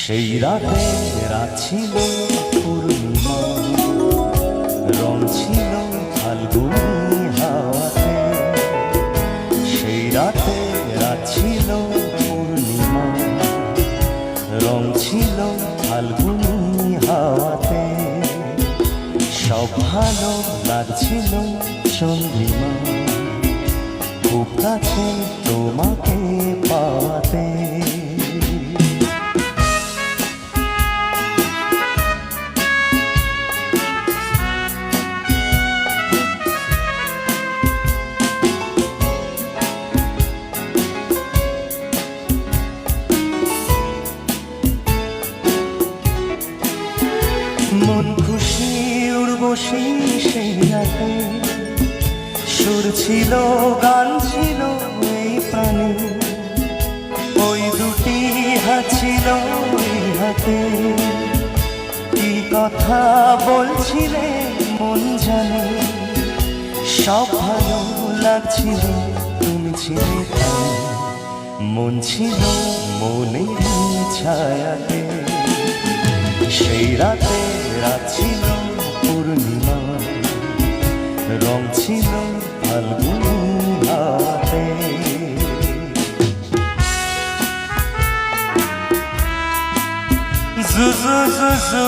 সেই রাতে রাত ছিল পূর্ণিমা, রং ছিল ফাল্গুনি হাওয়াতে। সেই রাতে রাত ছিল পূর্ণিমা, রং ছিল ফাল্গুনি হাওয়াতে। সব ভালো লাগছিল চন্দ্রিমা, খুব কাছে তোমাকে পাওয়াতে। মন খুশি উর্বশী সেই রাতে, সুর ছিল গান ছিল এই প্রাণে। ওই দুটি হাত ছিল এই হাতে, কি কথা বলছিলে মন জানে। সব ভালো লাগছিল, তুমি ছিলে তাই, মন ছিল মনের ছায়াতে। সেই রাতে রাত ছিল পূর্ণিমা, রং ছিল ফাল্গুনি হাওয়াতে। জু জু জু জু